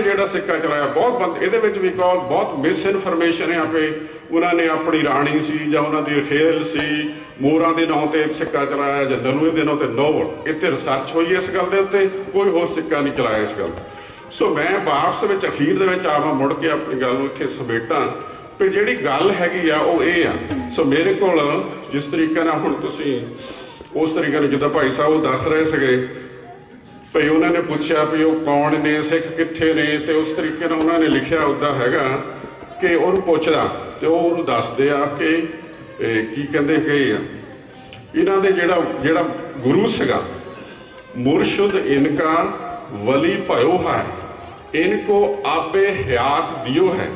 ਜਿਹੜਾ ਸਿੱਕਾ ਚਲਾਇਆ ਬਹੁਤ ਬੰਦ ਇਹਦੇ ਵਿੱਚ ਵੀ ਬਹੁਤ ਮਿਸ ਇਨਫੋਰਮੇਸ਼ਨ ਹੈ ਕਿ ਉਹਨਾਂ ਨੇ ਆਪਣੀ ਰਾਣੀ ਸੀ ਜਾਂ ਉਹਨਾਂ ਦੀ ਖੇਲ ਸੀ ਮੋਹਰਾਂ ਦੇ ਨਾਂ ਤੇ ਸਿੱਕਾ ਚਲਾਇਆ ਜਾਂ ਦਨੂਏ ਦੇ ਨਾਂ ਤੇ ਨੋਵਲ। ਇੱਥੇ ਰਿਸਰਚ ਹੋਈ ਇਸ ਗੱਲ ਦੇ ਉੱਤੇ, ਕੋਈ ਹੋਰ ਸਿੱਕਾ ਨਹੀਂ ਚਲਾਇਆ ਇਸ ਗੱਲ। ਸੋ ਮੈਂ ਵਾਪਸ ਵਿੱਚ ਅਖੀਰ ਦੇ ਵਿੱਚ ਆਵਾਂ ਮੁੜ ਕੇ ਆਪਣੀ ਗੱਲ ਨੂੰ ਇੱਥੇ ਸਮੇਟਾਂ ਵੀ ਜਿਹੜੀ ਗੱਲ ਹੈਗੀ ਆ ਉਹ ਇਹ ਆ। ਸੋ ਮੇਰੇ ਕੋਲ ਜਿਸ ਤਰੀਕੇ ਨਾਲ ਹੁਣ ਤੁਸੀਂ ਉਸ ਤਰੀਕੇ ਨਾਲ ਜਿੱਦਾਂ ਭਾਈ ਸਾਹਿਬ ਉਹ ਦੱਸ ਰਹੇ ਸੀਗੇ ਭਈ ਉਹਨਾਂ ਨੇ ਪੁੱਛਿਆ ਵੀ ਉਹ ਕੌਣ ਨੇ, ਸਿੱਖ ਕਿੱਥੇ ਨੇ, ਤੇ ਉਸ ਤਰੀਕੇ ਨਾਲ ਉਹਨਾਂ ਨੇ ਲਿਖਿਆ ਉੱਦਾਂ ਹੈਗਾ ਕਿ ਉਹਨੂੰ ਪੁੱਛਦਾ ਤੇ ਉਹ ਉਹਨੂੰ ਦੱਸਦੇ ਆ ਕਿ ਕੀ ਕਹਿੰਦੇ ਕਿ ਇਹਨਾਂ ਦੇ ਜਿਹੜਾ ਗੁਰੂ ਸੀਗਾ ਮੁਰਸ਼ਦ ਇਨਕਾ वली भयो है, इनको आबे हयात दियो है,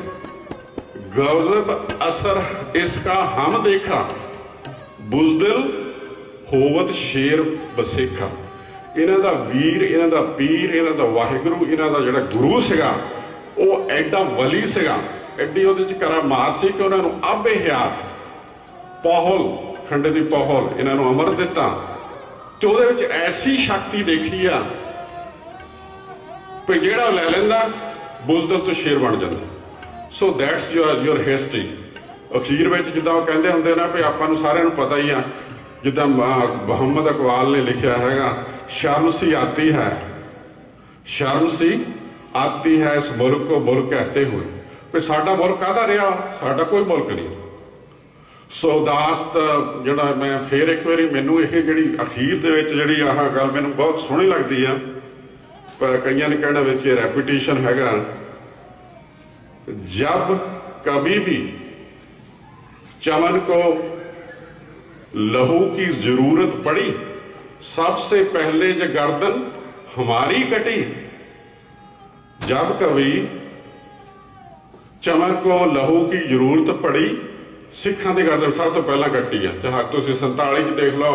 गजब असर इसका हम देखा, बुजदिल होवत शेर बसेखा। इन्हां दा वीर, इन्हां दा पीर, इन्हां दा वाहिगुरू, इन्हां दा जिहड़ा गुरु सीगा वो एडा वली सीगा, एडी उहदे च करामात सी कि उन्हां नूं आबे हयात पौहल खंडे दी पौहल इन्हां नूं अमर दिता ते उहदे विच ऐसी शक्ति देखी आ भी ਜਿਹੜਾ ਲੈ ਲੈਂਦਾ ਬੁਜ਼ਦਲ ਤੋਂ ਸ਼ੇਰ ਬਣ ਜਾਂਦਾ। So that's your history. ਅਖੀਰ ਵਿੱਚ ਜਿੱਦਾਂ ਉਹ ਕਹਿੰਦੇ ਹੁੰਦੇ ਨਾ ਵੀ ਆਪਾਂ ਨੂੰ ਸਾਰਿਆਂ ਨੂੰ ਪਤਾ ਹੀ ਆ, ਜਿੱਦਾਂ ਮੁਹੰਮਦ ਇਕਬਾਲ ਨੇ ਲਿਖਿਆ ਹੈਗਾ ਸ਼ਰਮ ਸੀ ਆਤੀ ਹੈ, ਸ਼ਰਮ ਸੀ ਆਤੀ ਹੈ ਇਸ ਮੁਲਕ ਕੋ ਮੁਲਕ ਕਹਤੇ ਹੋਏ। ਵੀ ਸਾਡਾ ਮੁਲਕ ਕਾਹਦਾ ਰਿਹਾ, ਸਾਡਾ ਕੋਈ ਮੁਲਕ ਨਹੀਂ। ਸੋ ਦਾਸਤ ਜਿਹੜਾ ਮੈਂ ਫੇਰ ਇੱਕ ਵਾਰੀ ਮੈਨੂੰ ਇਹ ਜਿਹੜੀ ਅਖੀਰ ਦੇ ਵਿੱਚ ਜਿਹੜੀ ਆਹ ਗੱਲ ਮੈਨੂੰ ਬਹੁਤ ਸੋਹਣੀ ਲੱਗਦੀ ਆ, पर कईयां ने कहना विच रेपिटेशन हैगा, जब कभी भी चमन को लहू की जरूरत पड़ी सबसे पहले जो गर्दन हमारी कटी। जब कभी चमन को लहू की जरूरत पड़ी सिखां दी गर्दन सब तो पहला कटी है। चाहे तुसीं 47 देख लो,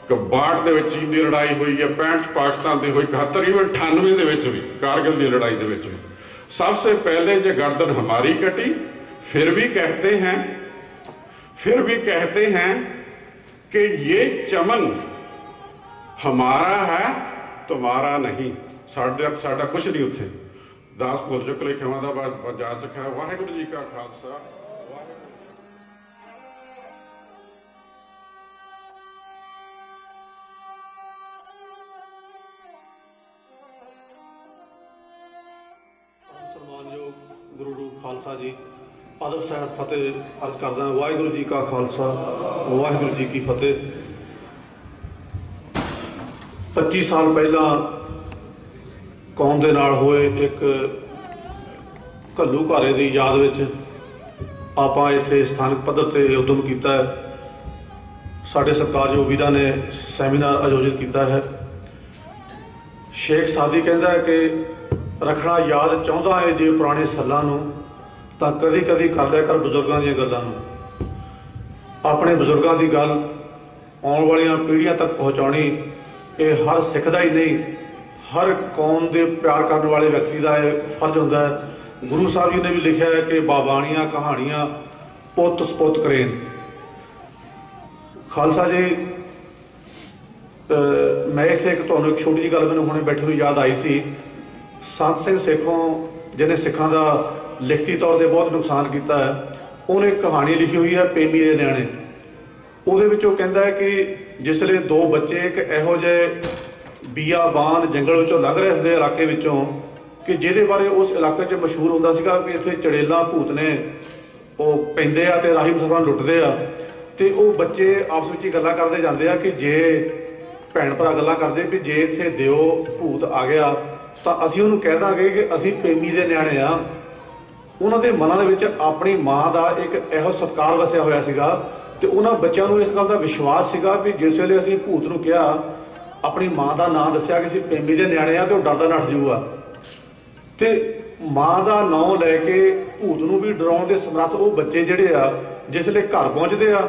61 ਦੇ ਚੀਨ ਦੀ ਲੜਾਈ ਹੋਈ ਹੈ, 65 ਪਾਕਿस्तान ਦੀ ਹੋਈ, 71 ਈਵਨ 98 ਦੇ ਵਿੱਚ ਵੀ कारगिल ਦੀ ਲੜਾਈ ਦੇ ਵਿੱਚ ਵੀ सबसे पहले जो गर्दन हमारी कटी। फिर भी कहते हैं कि ये चमन हमारा है तुम्हारा नहीं। साडा कुछ नहीं उत्थे। दास गुरजुक लिखिया दा जा चुका है। वाहिगुरू जी का खालसा। ਸਨਮਾਨਯੋਗ ਗੁਰੂ ਰੂਪ ਖਾਲਸਾ ਜੀ, ਆਦਰ ਸਾਹਿਬ ਫਤਿਹ ਅਰਜ਼ ਕਰਦਾ। ਵਾਹਿਗੁਰੂ ਜੀ ਕਾ ਖਾਲਸਾ, ਵਾਹਿਗੁਰੂ ਜੀ ਕੀ ਫਤਿਹ। 25 ਸਾਲ ਪਹਿਲਾਂ ਕੌਮ ਦੇ ਨਾਲ ਹੋਏ ਇੱਕ ਘੱਲੂ ਘਾਰੇ ਦੀ ਯਾਦ ਵਿੱਚ ਆਪਾਂ ਇੱਥੇ ਸਥਾਨਕ ਪੱਧਰ ਤੇ ਉਦਮ ਕੀਤਾ ਹੈ। ਸਾਡੇ ਸਤਿਕਾਰਯੋਗ ਵੀਰਾਂ ਨੇ ਸੈਮੀਨਾਰ ਆਯੋਜਿਤ ਕੀਤਾ ਹੈ। ਸ਼ੇਖ ਸਾਦੀ ਕਹਿੰਦਾ ਹੈ ਕਿ ਰੱਖਣਾ ਯਾਦ ਚਾਹੁੰਦਾ ਹੈ ਜੇ ਪੁਰਾਣੇ ਸੱਲਾਂ ਨੂੰ ਤਾਂ ਕਦੀ ਕਦੀ ਕਰ ਲਿਆ ਕਰ ਬਜ਼ੁਰਗਾਂ ਦੀਆਂ ਗੱਲਾਂ ਨੂੰ। ਆਪਣੇ ਬਜ਼ੁਰਗਾਂ ਦੀ ਗੱਲ ਆਉਣ ਵਾਲੀਆਂ ਪੀੜ੍ਹੀਆਂ ਤੱਕ ਪਹੁੰਚਾਉਣੀ ਇਹ ਹਰ ਸਿੱਖ ਦਾ ਹੀ ਨਹੀਂ, ਹਰ ਕੌਮ ਦੇ ਪਿਆਰ ਕਰਨ ਵਾਲੇ ਵਿਅਕਤੀ ਦਾ ਇਹ ਫਰਜ਼ ਹੁੰਦਾ ਹੈ। ਗੁਰੂ ਸਾਹਿਬ ਜੀ ਨੇ ਵੀ ਲਿਖਿਆ ਹੈ ਕਿ ਬਾਬਾਣੀਆਂ ਕਹਾਣੀਆਂ ਪੁੱਤ ਸਪੁੱਤ ਕਰੇਨ। ਖਾਲਸਾ ਜੀ, ਮੈਂ ਇੱਥੇ ਇੱਕ ਤੁਹਾਨੂੰ ਇੱਕ ਛੋਟੀ ਜਿਹੀ ਗੱਲ ਮੈਨੂੰ ਹੁਣੇ ਬੈਠੇ ਨੂੰ ਯਾਦ ਆਈ ਸੀ। ਸੰਤ ਸਿੰਘ ਸੇਖੋਂ ਜਿਹਨੇ ਸਿੱਖਾਂ ਦਾ ਲਿਖਤੀ ਤੌਰ 'ਤੇ ਬਹੁਤ ਨੁਕਸਾਨ ਕੀਤਾ ਹੈ, ਉਹਨੇ ਇੱਕ ਕਹਾਣੀ ਲਿਖੀ ਹੋਈ ਹੈ ਪੇਮੀ ਦੇ ਨਿਆਣੇ। ਉਹਦੇ ਵਿੱਚ ਉਹ ਕਹਿੰਦਾ ਹੈ ਕਿ ਜਿਸਲੇ ਦੋ ਬੱਚੇ ਇੱਕ ਇਹੋ ਜਿਹੇ ਬੀਆਬਾਨ ਜੰਗਲ ਵਿੱਚੋਂ ਲੰਘ ਰਹੇ ਹੁੰਦੇ ਇਲਾਕੇ ਵਿੱਚੋਂ ਕਿ ਜਿਹਦੇ ਬਾਰੇ ਉਸ ਇਲਾਕੇ 'ਚ ਮਸ਼ਹੂਰ ਹੁੰਦਾ ਸੀਗਾ ਕਿ ਇੱਥੇ ਚੜੇਲਾਂ ਭੂਤ ਨੇ, ਉਹ ਪੈਂਦੇ ਆ ਤੇ ਰਾਹੀ ਮੁਸਲਮਾਨ ਲੁੱਟਦੇ ਆ। ਤੇ ਉਹ ਬੱਚੇ ਆਪਸ ਵਿੱਚ ਹੀ ਗੱਲਾਂ ਕਰਦੇ ਜਾਂਦੇ ਆ ਕਿ ਜੇ ਭੈਣ ਭਰਾ ਗੱਲਾਂ ਕਰਦੇ ਵੀ ਜੇ ਇੱਥੇ ਦਿਓ ਭੂਤ ਆ ਗਿਆ ਤਾਂ ਅਸੀਂ ਉਹਨੂੰ ਕਹਿ ਦਾਂਗੇ ਕਿ ਅਸੀਂ ਪੇਮੀ ਦੇ ਨਿਆਣੇ ਆ। ਉਹਨਾਂ ਦੇ ਮਨਾਂ ਦੇ ਵਿੱਚ ਆਪਣੀ ਮਾਂ ਦਾ ਇੱਕ ਇਹੋ ਸਤਿਕਾਰ ਵਸਿਆ ਹੋਇਆ ਸੀਗਾ ਤੇ ਉਹਨਾਂ ਬੱਚਿਆਂ ਨੂੰ ਇਸ ਗੱਲ ਦਾ ਵਿਸ਼ਵਾਸ ਸੀਗਾ ਵੀ ਜਿਸ ਵੇਲੇ ਅਸੀਂ ਭੂਤ ਨੂੰ ਕਿਹਾ, ਆਪਣੀ ਮਾਂ ਦਾ ਨਾਂ ਦੱਸਿਆ ਕਿ ਅਸੀਂ ਪੇਮੀ ਦੇ ਨਿਆਣੇ ਆ, ਤੇ ਉਹ ਡਰਦਾ ਨੱਠ ਜਾਊਗਾ। ਤੇ ਮਾਂ ਦਾ ਨਾਂ ਲੈ ਕੇ ਭੂਤ ਨੂੰ ਵੀ ਡਰਾਉਣ ਦੇ ਸਮਰੱਥ ਉਹ ਬੱਚੇ ਜਿਹੜੇ ਆ ਜਿਸ ਵੇਲੇ ਘਰ ਪਹੁੰਚਦੇ ਆ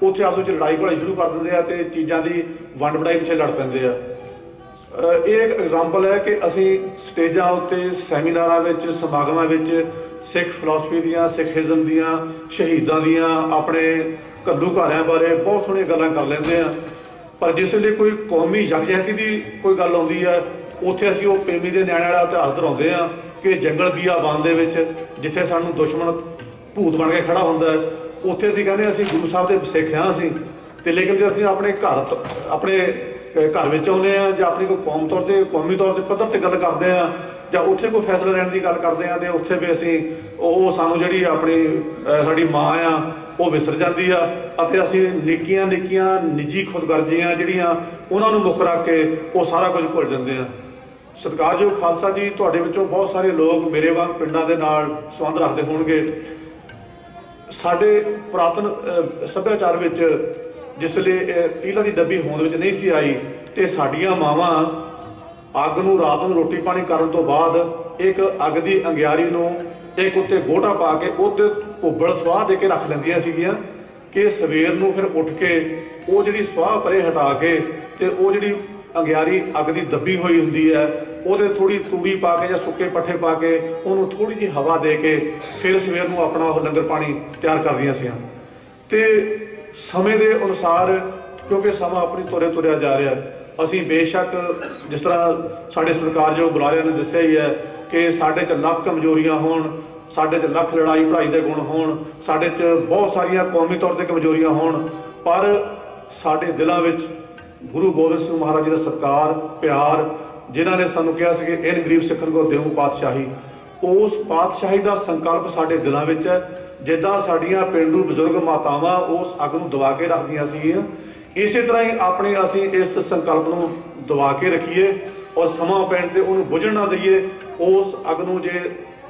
ਉੱਥੇ ਆਪਸ ਵਿੱਚ ਲੜਾਈ ਘੜਾਈ ਸ਼ੁਰੂ ਕਰ ਦਿੰਦੇ ਆ ਤੇ ਚੀਜ਼ਾਂ ਦੀ ਵੰਡ ਵਡਾਈ ਪਿੱਛੇ ਲੜ ਪੈਂਦੇ ਆ। ਇਹ ਇੱਕ ਐਗਜ਼ਾਮਪਲ ਹੈ ਕਿ ਅਸੀਂ ਸਟੇਜਾਂ ਉੱਤੇ ਸੈਮੀਨਾਰਾਂ ਵਿੱਚ ਸਮਾਗਮਾਂ ਵਿੱਚ ਸਿੱਖ ਫਿਲਾਸਫੀ ਦੀਆਂ, ਸਿੱਖਿਜ਼ਮ ਦੀਆਂ, ਸ਼ਹੀਦਾਂ ਦੀਆਂ, ਆਪਣੇ ਘੱਲੂ ਘਾਰਿਆਂ ਬਾਰੇ ਬਹੁਤ ਸੋਹਣੀਆਂ ਗੱਲਾਂ ਕਰ ਲੈਂਦੇ ਆ, ਪਰ ਜਿਸ ਵੇਲੇ ਕੋਈ ਕੌਮੀ ਯਕਜਹਿਤੀ ਦੀ ਕੋਈ ਗੱਲ ਆਉਂਦੀ ਹੈ ਉੱਥੇ ਅਸੀਂ ਉਹ ਪੇਮੀ ਦੇ ਨਿਆਣੇ ਵਾਲਾ ਇਤਿਹਾਸ ਦੁਹਰਾਉਂਦੇ ਆ कि जंगल बियाबान दे विच जिथे सानू दुश्मन भूत बन के खड़ा हुंदा है, उत्थे असीं कहंदे असीं गुरु साहब दे सिख हां असीं ते, लेकिन जो असीं अपने घर विच आउंदे आ जां अपनी कोई कौम तौर ते कौमी तौर ते पद्धर ते गल करदे आ जां उत्थे कोई फैसला लैण दी गल करदे आ ते उत्थे भी असीं ਉਹ ਸਾਨੂੰ ਜਿਹੜੀ ਆਪਣੀ ਸਾਡੀ ਮਾਂ ਆ ਉਹ ਵਿਸਰ ਜਾਂਦੀ ਆ ਅਤੇ ਅਸੀਂ ਨਿੱਕੀਆਂ ਨਿੱਜੀ ਖੁਦਗਰਜ਼ੀਆਂ ਜਿਹੜੀਆਂ ਉਹਨਾਂ ਨੂੰ ਮੁੱਖ ਰੱਖ ਕੇ ਉਹ ਸਾਰਾ ਕੁਝ ਭੁੱਲ ਜਾਂਦੇ ਆ। ਸਤਿਕਾਰਯੋਗ ਖਾਲਸਾ ਜੀ, ਤੁਹਾਡੇ ਵਿੱਚੋਂ ਬਹੁਤ ਸਾਰੇ ਲੋਕ ਮੇਰੇ ਵਾਂਗ ਪਿੰਡਾਂ ਦੇ ਨਾਲ ਸੰਬੰਧ ਰੱਖਦੇ ਹੋਣਗੇ। ਸਾਡੇ ਪੁਰਾਤਨ ਸੱਭਿਆਚਾਰ ਵਿੱਚ ਜਿਸਲੇ ਤੀਲਾਂ ਦੀ ਡੱਬੀ ਹੋਂਦ ਵਿੱਚ ਨਹੀਂ ਸੀ ਆਈ ਤੇ ਸਾਡੀਆਂ ਮਾਵਾਂ ਅੱਗ ਨੂੰ ਰਾਤ ਨੂੰ ਰੋਟੀ ਪਾਣੀ ਕਰਨ ਤੋਂ ਬਾਅਦ ਇੱਕ ਅੱਗ ਦੀ ਅੰਗਿਆਰੀ ਨੂੰ एक उत्ते गोटा पा के उत्ते भुब्बड़ स्वाह दे के रख लैंदियां सीगियां कि सवेर नूं फिर उठ के वो जिहड़ी स्वाह परे हटा के ते वो जिहड़ी अंगियारी अग दी दबी हुई हुंदी है ਉਹਦੇ थोड़ी तूड़ी पा के ਜਾਂ सुक्के पट्ठे पा के ਉਹਨੂੰ थोड़ी जी हवा दे के फिर सवेर नूं अपना ਉਹ लंगर पानी तैयार करदियां सीआं। ते समय ਦੇ ਅਨੁਸਾਰ क्योंकि समा अपनी तुरिया जा रहा है, ਅਸੀਂ बेशक जिस तरह साडे सत्कारयोग बुलारिਆਂ ने दस्सिया ही है कि साडे च लख कमजोरियां होण, साडे च लख लड़ाई पढ़ाई के गुण होण, साडे च बहुत सारिया कौमी तौर पर कमजोरियां होण, पर साडे दिलों विच गुरु गोबिंद सिंह महाराज जी का सत्कार प्यार, जिन्हां ने सानूं कहा सी कि इन गरीब सिखन को देऊं पातशाही, उस पातशाही का संकल्प साडे दिलों विच है। जिद्दां साडीआं पेंडू बजुर्ग मातावां उस अग नूं दबा के रखदियां सीगीआं, इसी तरह ही अपने असीं इस संकल्प नूं दबा के रखीए और समा पैण ते उहनूं बुझण ना दईए। उस अग नूं जे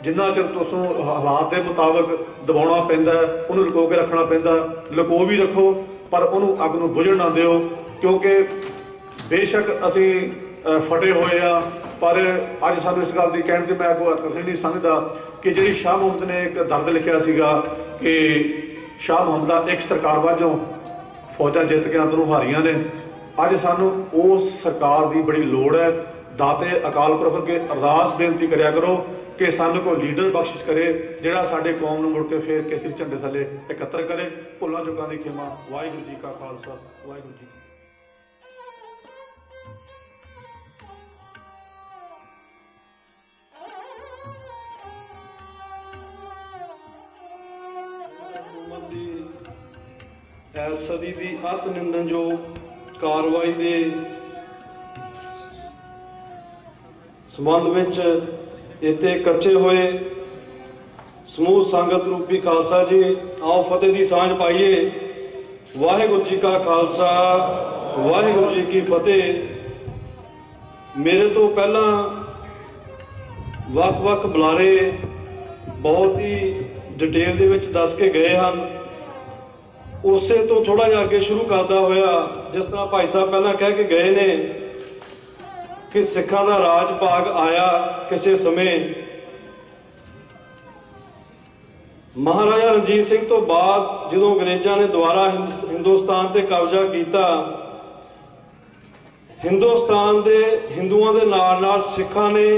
जिन्ना चिर तुसूं हालात के मुताबिक दबाउणा पैंदा, उहनूं लुको के रखना पैंदा, लुको भी रखो पर उहनूं अग नूं बुझण ना दिओ, क्योंकि बेशक असीं फटे होए आ पर अज सानूं इस गल दी कहण ते मैं अगों अकल नहीं समझदा कि जिहड़ी शाह मुहम्मद ने एक दर्द लिखिया सीगा कि शाह मुहम्मद दा एक सरकार वाजों फौजां जित के अंदरों हारियां ने, अज सानूं उस सरकार की बड़ी लोड़ है। दाते अकाल पुरख अगे अरदास बेनती करया करो कि सानूं कोई लीडर बख्शिश करे जिहड़ा साडे कौम नूं मुड़ के फेर किसी झंडे थले एकत्र करे। भुल्लां चुकां दी खिमा। वाहिगुरू जी का खालसा, वाहिगुरू जी। इस सदी की अत निंदनयोग कार्रवाई के संबंध विच इत्थे इकट्ठे होए समूह संगत रूपी खालसा जी, आओ फतेह की सांझ पाइए। वाहिगुरू जी का खालसा, वाहिगुरू जी की फतेह। मेरे तो पहला वख-वख बुलारे बहुत ही डिटेल दे विच दस के गए हैं। उसे तो थोड़ा जिहा अगे शुरू करदा होया, जिस तरह भाई साहब पहला कह के गए ने कि सिखां दा राज भाग आया किसी समय। महाराजा रणजीत सिंह तो बाद जदों अंग्रेज़ां ने दोबारा हिंदुस्तान ते कब्जा किया, हिंदुस्तान दे हिंदुआं दे नाल नाल सिखां ने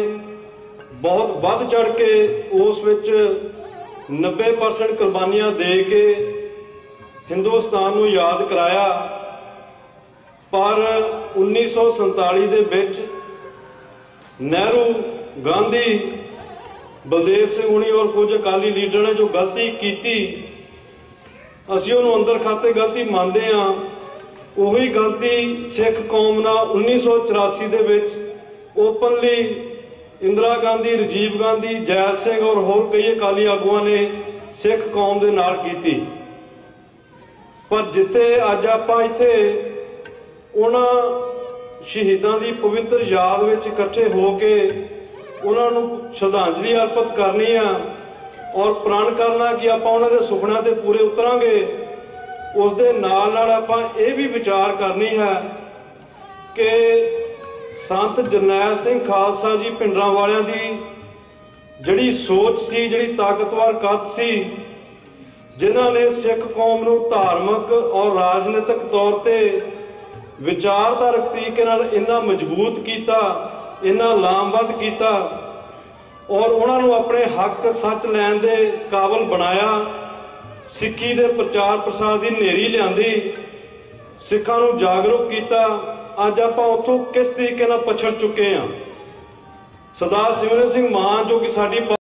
बहुत वध चढ़ के उस विच 90% कुर्बानियां दे के हिंदुस्तान नूं याद कराया। पर 1947 दे विच नेहरू, गांधी, बलदेव सिंह हुणी और कुछ अकाली लीडर ने जो गलती की, असीं उहनूं अंदर खाते गलती मानते हाँ। उही गलती सिख कौम नाल 1984 दे विच ओपनली इंदिरा गांधी, राजीव गांधी, जैल सिंह और होर कई अकाली आगुआं ने सिख कौम दे नाल कीती। पर जिथे अज आपां इत्थे उन्हां शहीदां दी पवित्र याद विच इकट्ठे हो के उन्हां नूं श्रद्धांजलि अर्पित करनी आ और प्रण करना कि आपां उन्हां दे सुपनिआं ते पूरे उतरांगे। उस दे नाल नाल आपां इह भी विचार करनी है कि संत जरनैल सिंह खालसा जी पिंडरां वालियां दी जिहड़ी सोच सी, जिहड़ी ताकतवर कद सी, जिन्हां ने सिख कौम नूं धार्मिक और राजनीतिक तौर पर विचारधारक तरीके नाल इन्ना मजबूत किया, इन्ना लामबद्ध किया और उन्हां नूं अपने हक सच लैण दे काबल बनाया। सिक्खी दे प्रचार प्रसार की नेरी लियांदी, सिखां नूं जागरूक किया। अज आपां उत्थों किस तरीके नाल पछड़ चुके हैं। ਸਰਦਾਰ ਸਿਮਰਨ ਸਿੰਘ ਮਾਨ ਜੋ ਕਿ ਸਾਡੀ